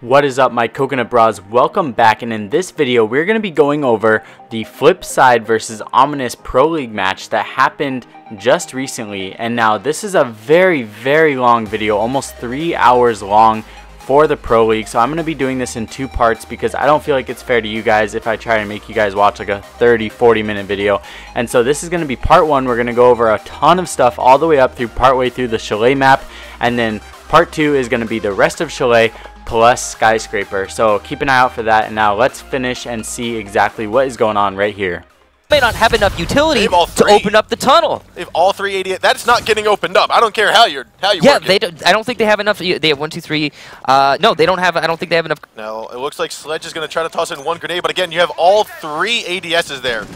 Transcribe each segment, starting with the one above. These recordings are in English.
What is up, my coconut bras? Welcome back, and in this video we're going to be going over the FlipSid versus Ominous Pro League match that happened just recently. And now this is a very long video, almost 3 hours long for the Pro League. So I'm going to be doing this in two parts because I don't feel like it's fair to you guys if I try to make you guys watch like a 30-40 minute video. And so this is going to be part one. We're going to go over a ton of stuff all the way up through partway through the Chalet map, and then part two is going to be the rest of Chalet plus Skyscraper. So keep an eye out for that, and now let's finish and see exactly what is going on right here. May not have enough utility to open up the tunnel. They have all three 88. That's not getting opened up. I don't care how you yeah, work it. I don't think they have enough. They have 1, 2, 3. No, they don't have. I don't think they have enough. No, it looks like Sledge is going to try to toss in one grenade, but again, you have all three ADSs there.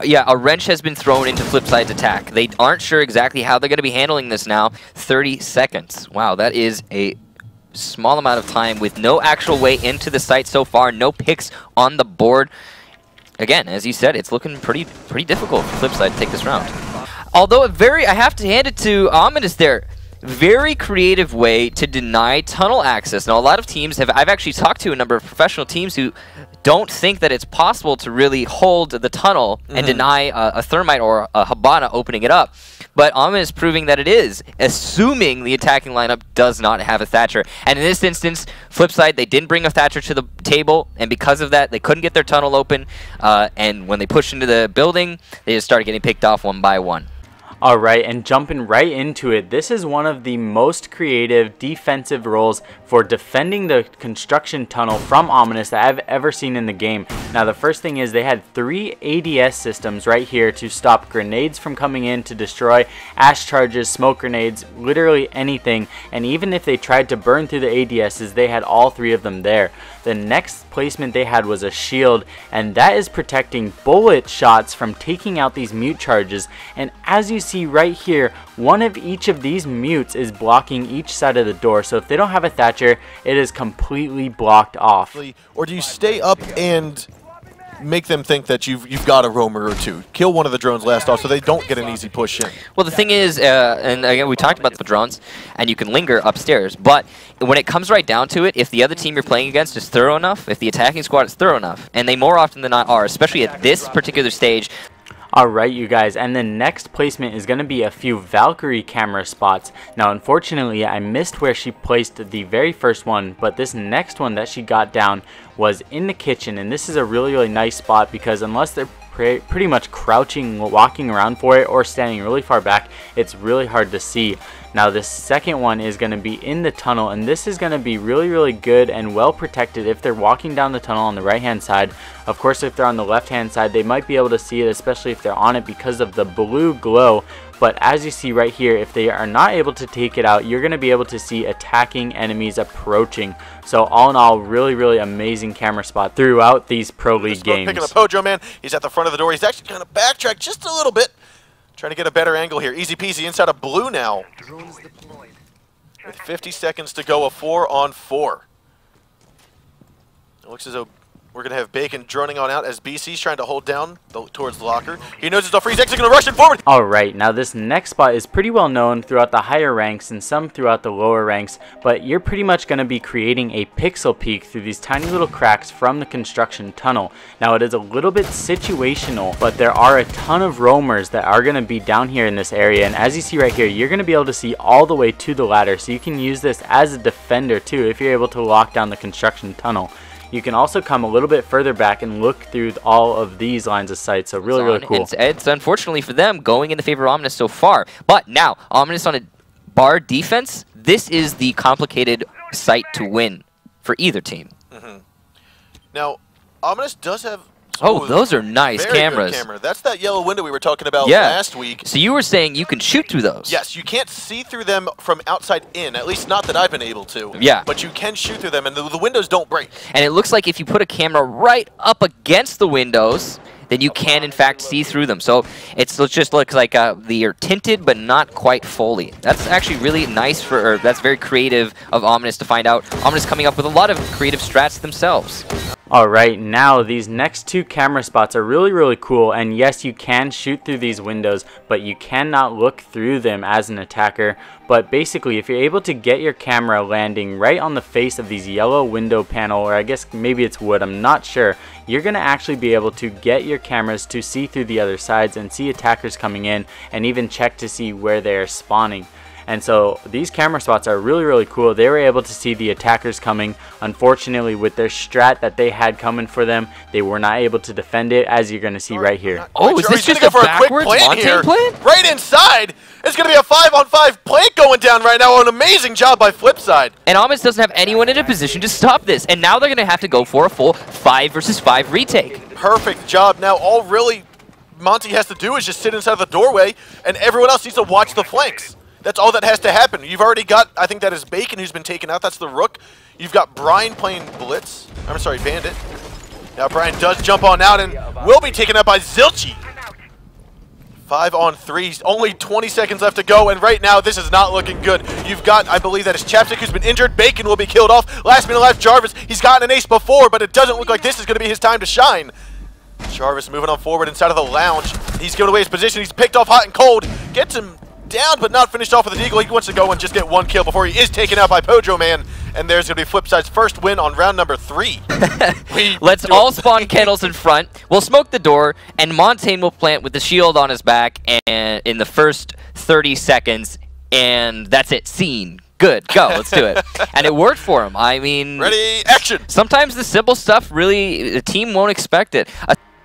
Yeah, a wrench has been thrown into FlipSid's attack. They aren't sure exactly how they're going to be handling this now. 30 seconds. Wow, that is a small amount of time with no actual way into the site so far. No picks on the board. Again, as you said, it's looking pretty difficult for FlipSid to take this round. Although I have to hand it to Ominous there. Very creative way to deny tunnel access. Now, a lot of teams I've actually talked to a number of professional teams who don't think that it's possible to really hold the tunnel and deny a Thermite or a Habana opening it up. But Ominous proving that it is, assuming the attacking lineup does not have a Thatcher. And in this instance, FlipSid, they didn't bring a Thatcher to the table, and because of that, they couldn't get their tunnel open. And when they pushed into the building, they just started getting picked off one by one. Alright, and jumping right into it, this is one of the most creative defensive roles for defending the construction tunnel from Ominous that I've ever seen in the game. Now, the first thing is they had 3 ADS systems right here to stop grenades from coming in to destroy ash charges, smoke grenades, literally anything. And even if they tried to burn through the ADSs, they had all 3 of them there. The next placement they had was a shield, and that is protecting bullet shots from taking out these mute charges. And as you see right here, one of each of these mutes is blocking each side of the door. So if they don't have a Thatcher, it is completely blocked off. Or do you stay up and make them think that you've got a roamer or two? Kill one of the drones last off so they don't get an easy push in. Well, the thing is, and again, we talked about the drones, and you can linger upstairs, but when it comes right down to it, if the other team you're playing against is thorough enough, if the attacking squad is thorough enough, and they more often than not are, especially at this particular stage. Alright, you guys, and the next placement is going to be a few Valkyrie camera spots. Now, unfortunately, I missed where she placed the very first one, but this next one that she got down was in the kitchen, and this is a really nice spot because unless they're pretty much crouching, walking around for it, or standing really far back, it's really hard to see. Now, the second one is going to be in the tunnel, and this is going to be really good and well protected if they're walking down the tunnel on the right hand side. Of course, if they're on the left hand side, they might be able to see it, especially if they're on it because of the blue glow. But as you see right here, if they are not able to take it out, you're going to be able to see attacking enemies approaching. So all in all, really amazing camera spot throughout these Pro League games. Picking up Pojo, man. He's at the front of the door. He's actually going to backtrack just a little bit. Trying to get a better angle here. Easy peasy inside of blue now. With 50 seconds to go, a 4-on-4. It looks as though we're going to have Bacon droning on out as BC's trying to hold down towards the locker. He knows it's a free. He's actually going to rush it forward. Alright, now this next spot is pretty well known throughout the higher ranks and some throughout the lower ranks, but you're pretty much going to be creating a pixel peek through these tiny little cracks from the construction tunnel. Now, it is a little bit situational, but there are a ton of roamers that are going to be down here in this area, and as you see right here, you're going to be able to see all the way to the ladder, so you can use this as a defender too if you're able to lock down the construction tunnel. You can also come a little bit further back and look through all of these lines of sight, so really cool. It's unfortunately for them going in the favor of Ominous so far, but now Ominous on a bar defense, this is the complicated site to win for either team. Now, Ominous does have... Oh, those are nice cameras. Good camera. That's that yellow window we were talking about last week. So you were saying you can shoot through those? Yes, you can't see through them from outside in, at least not that I've been able to. Yeah. But you can shoot through them, and the windows don't break. And it looks like if you put a camera right up against the windows, then you can in fact see through them. So it just looks like they're tinted, but not quite fully. That's actually really nice that's very creative of Ominous to find out. Ominous coming up with a lot of creative strats themselves. Alright, now these next two camera spots are really cool, and yes, you can shoot through these windows, but you cannot look through them as an attacker. But basically, if you're able to get your camera landing right on the face of these yellow window panel, or I guess maybe it's wood, I'm not sure, you're going to actually be able to get your cameras to see through the other sides and see attackers coming in, and even check to see where they are spawning. And so these camera spots are really cool. They were able to see the attackers coming. Unfortunately, with their strat that they had coming for them, they were not able to defend it, as you're going to see right here. Oh, is this just a backwards Montagne plant? Right inside! It's going to be a 5-on-5 plant going down right now. An amazing job by FlipSid. And Ominous doesn't have anyone in a position to stop this. And now they're going to have to go for a full 5 versus 5 retake. Perfect job. Now all really Monty has to do is just sit inside the doorway, and everyone else needs to watch the flanks. That's all that has to happen. You've already got, I think that is Bacon who's been taken out. That's the Rook. You've got Brian playing Blitz. I'm sorry, Bandit. Now Brian does jump on out and will be taken out by Zilchi. 5-on-3. Only 20 seconds left to go, and right now this is not looking good. You've got, I believe that is Chapstick who's been injured. Bacon will be killed off. Last minute left, Jarvis. He's gotten an ace before, but it doesn't look like this is going to be his time to shine. Jarvis moving on forward inside of the lounge. He's given away his position. He's picked off hot and cold. Gets him down, but not finished off with the deagle. He wants to go and just get one kill before he is taken out by Pojo Man. And there's going to be FlipSid's first win on round number 3. Let's all spawn kettles in front. We'll smoke the door, and Montaigne will plant with the shield on his back and in the first 30 seconds, and that's it. Scene. Good. Go. Let's do it. And it worked for him. I mean... Ready, action! Sometimes the simple stuff, really, the team won't expect it.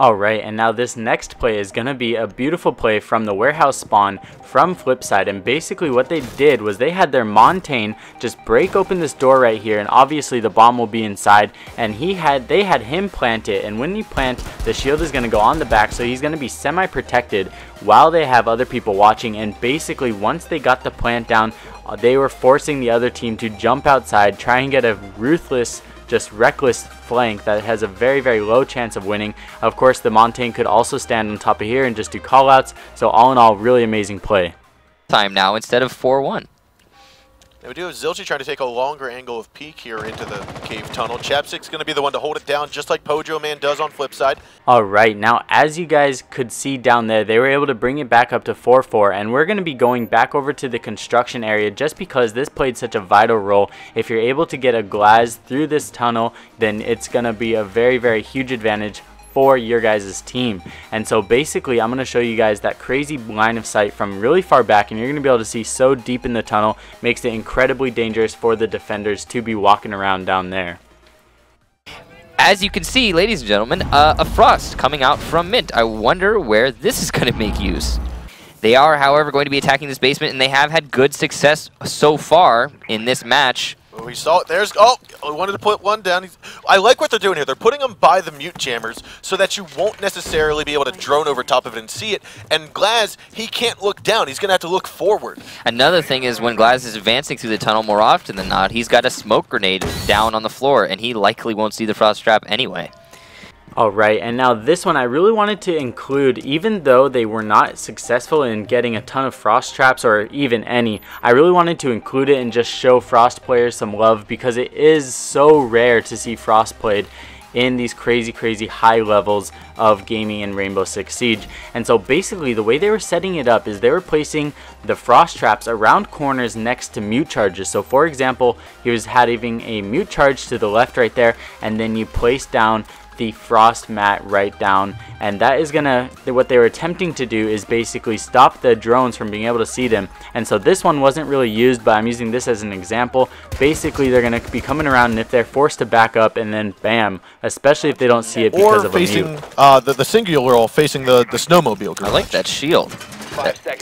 Alright, and now this next play is going to be a beautiful play from the warehouse spawn from FlipSid, and basically what they did was they had their Montaigne just break open this door right here, and obviously the bomb will be inside, and they had him plant it, and when you plant, the shield is going to go on the back, so he's going to be semi-protected while they have other people watching. And basically once they got the plant down, they were forcing the other team to jump outside, try and get a ruthless, just reckless flank that has a very low chance of winning. Of course, the Montaigne could also stand on top of here and just do callouts. So all in all, really amazing play. Time now instead of 4-1. And we do have Zilchi trying to take a longer angle of peek here into the cave tunnel. Chapstick's going to be the one to hold it down, just like Pojo Man does on FlipSid. Alright, now as you guys could see down there, they were able to bring it back up to 4-4, and we're going to be going back over to the construction area just because this played such a vital role. If you're able to get a glass through this tunnel, then it's going to be a very huge advantage for your guys' team. And so basically I'm going to show you guys that crazy line of sight from really far back, and you're going to be able to see so deep in the tunnel. Makes it incredibly dangerous for the defenders to be walking around down there. As you can see, ladies and gentlemen, a Frost coming out from Mint. I wonder where this is going to make use. They are, however, going to be attacking this basement, and they have had good success so far in this match. We saw it. There's... Oh, I wanted to put one down. I like what they're doing here. They're putting them by the mute jammers so that you won't necessarily be able to drone over top of it and see it. And Glaz, he can't look down. He's going to have to look forward. Another thing is when Glaz is advancing through the tunnel more often than not, he's got a smoke grenade down on the floor, and he likely won't see the Frost Trap anyway. Alright, and now this one I really wanted to include, even though they were not successful in getting a ton of Frost Traps or even any, I really wanted to include it and just show Frost players some love, because it is so rare to see Frost played in these crazy high levels of gaming in Rainbow Six Siege. And so basically the way they were setting it up is they were placing the Frost Traps around corners next to mute charges. So for example, he was having a mute charge to the left right there, and then you place down the frost mat right down, and that is gonna, what they were attempting to do is basically stop the drones from being able to see them. And so this one wasn't really used, but I'm using this as an example. Basically they're gonna be coming around, and if they're forced to back up, and then bam, especially if they don't see it because of a mute. The singular roll facing the snowmobile garage. I like that shield.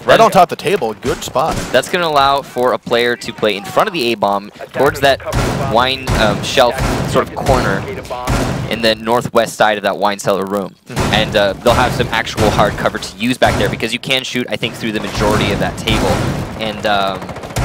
Right on top of the table, good spot. That's going to allow for a player to play in front of the A-bomb towards that wine shelf sort of corner in the northwest side of that wine cellar room. And they'll have some actual hard cover to use back there, because you can shoot, I think, through the majority of that table. And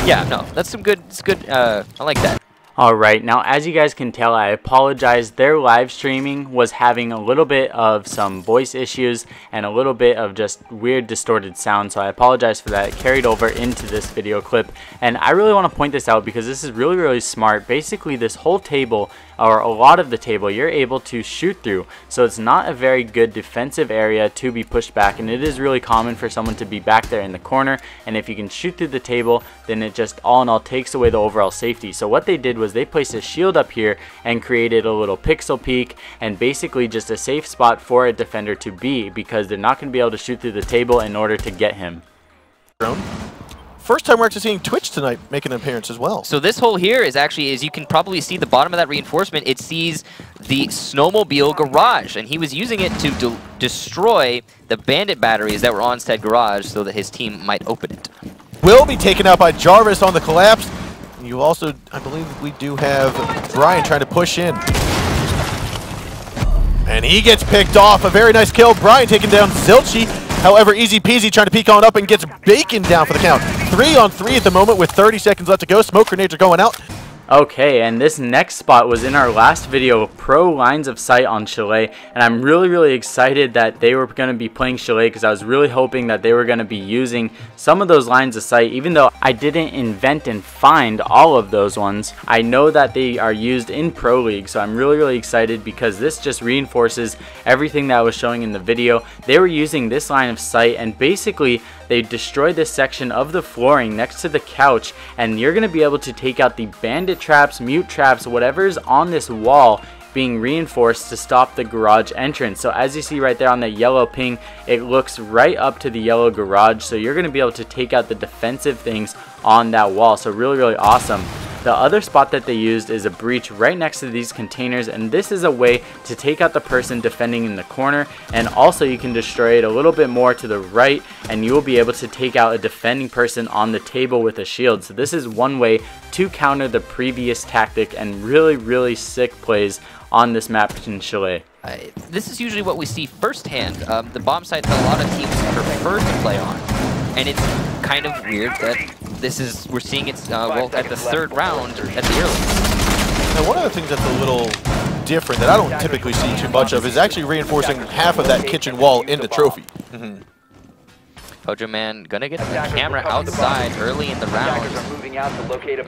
yeah, no, that's some good, it's good, I like that. Alright, now as you guys can tell, I apologize. Their live streaming was having a little bit of some voice issues and a little bit of just weird distorted sound, so I apologize for that. It carried over into this video clip, and I really want to point this out because this is really smart. Basically, this whole table, or a lot of the table, you're able to shoot through, so it's not a very good defensive area to be pushed back, and it is really common for someone to be back there in the corner, and if you can shoot through the table, then it just all in all takes away the overall safety. So what they did was they placed a shield up here and created a little pixel peek and basically just a safe spot for a defender to be, because they're not going to be able to shoot through the table in order to get him. First time we're actually seeing Twitch tonight make an appearance as well. So this hole here is actually, as you can probably see the bottom of that reinforcement, it sees the snowmobile garage, and he was using it to destroy the bandit batteries that were on said garage so that his team might open it. Will be taken out by Jarvis on the collapse. You also, I believe we do have Brian trying to push in. And he gets picked off. A very nice kill. Brian taking down Zilchi. However, easy peasy trying to peek on up and gets Bacon down for the count. 3 on 3 at the moment with 30 seconds left to go. Smoke grenades are going out. Okay, and this next spot was in our last video, pro lines of sight on Chalet, and I'm really excited that they were going to be playing Chalet because I was really hoping that they were going to be using some of those lines of sight. Even though I didn't invent and find all of those ones, I know that they are used in Pro League, so I'm really excited because this just reinforces everything that I was showing in the video. They were using this line of sight, and basically they destroyed this section of the flooring next to the couch, and you're going to be able to take out the bandit traps, mute traps, whatever's on this wall being reinforced to stop the garage entrance. So as you see right there on the yellow ping, it looks right up to the yellow garage, so you're going to be able to take out the defensive things on that wall. So really awesome. The other spot that they used is a breach right next to these containers, and this is a way to take out the person defending in the corner, and also you can destroy it a little bit more to the right and you will be able to take out a defending person on the table with a shield. So this is one way to counter the previous tactic, and really sick plays on this map in Chalet. This is usually what we see firsthand. The bomb site a lot of teams prefer to play on, and it's kind of weird that we're seeing it well, at the third round at the early. Now, one of the things that's a little different that I don't typically see too much of is actually reinforcing half of that kitchen wall into trophy. Hojo Man gonna get the camera outside early in the round.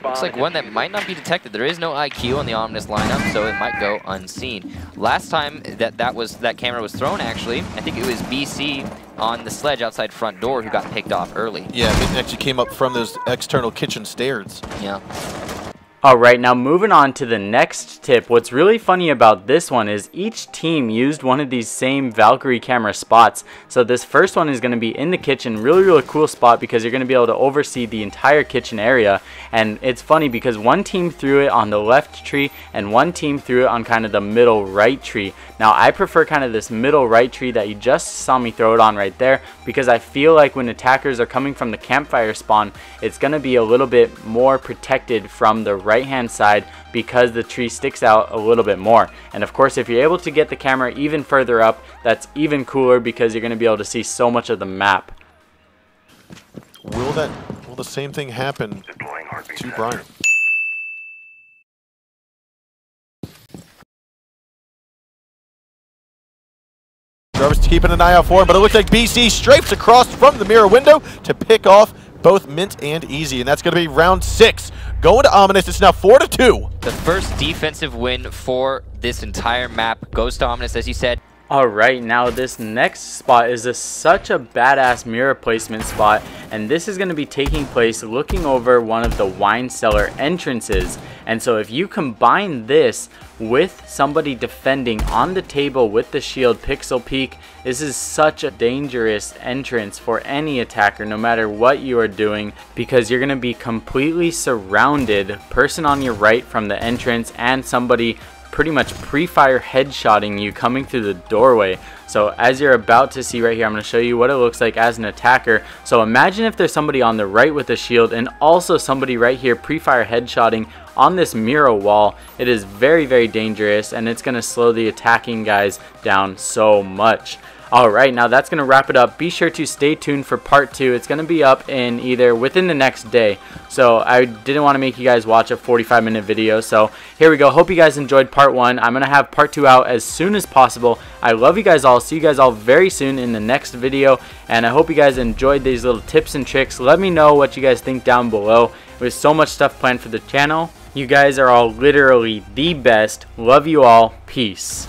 Looks like one that might not be detected. There is no IQ on the Ominous lineup, so it might go unseen. Last time that camera was thrown, actually, I think it was BC on the sledge outside front door who got picked off early. Yeah, it actually came up from those external kitchen stairs. Yeah. Alright, now moving on to the next tip. What's really funny about this one is each team used one of these same Valkyrie camera spots. So this first one is going to be in the kitchen. Really cool spot because you're going to be able to oversee the entire kitchen area. And it's funny because one team threw it on the left tree and one team threw it on kind of the middle right tree. Now I prefer kind of this middle right tree that you just saw me throw it on right there, because I feel like when attackers are coming from the campfire spawn, it's going to be a little bit more protected from the right hand side because the tree sticks out a little bit more. And of course, if you're able to get the camera even further up, that's even cooler because you're going to be able to see so much of the map. Will the same thing happen to Brian? Jarvis keeping an eye out for him, but it looks like BC strafes across from the mirror window to pick off both Mint and Easy, and that's going to be round 6. Going to Ominous, it's now 4-2. The first defensive win for this entire map goes to Ominous, as you said. Alright, now this next spot is such a badass mirror placement spot, and this is going to be taking place looking over one of the wine cellar entrances. And so if you combine this with somebody defending on the table with the shield pixel peek, this is such a dangerous entrance for any attacker no matter what you are doing, because you're going to be completely surrounded, person on your right from the entrance and somebody pretty much pre-fire headshotting you coming through the doorway. So as you're about to see right here, I'm going to show you what it looks like as an attacker. So imagine if there's somebody on the right with a shield and also somebody right here pre-fire headshotting on this mirror wall. It is very dangerous, and it's going to slow the attacking guys down so much. Alright, now that's going to wrap it up. Be sure to stay tuned for part 2. It's going to be up in either within the next day. So I didn't want to make you guys watch a 45-minute video. So here we go. Hope you guys enjoyed part 1. I'm going to have part 2 out as soon as possible. I love you guys all. See you guys all very soon in the next video. And I hope you guys enjoyed these little tips and tricks. Let me know what you guys think down below. There's so much stuff planned for the channel. You guys are all literally the best. Love you all. Peace.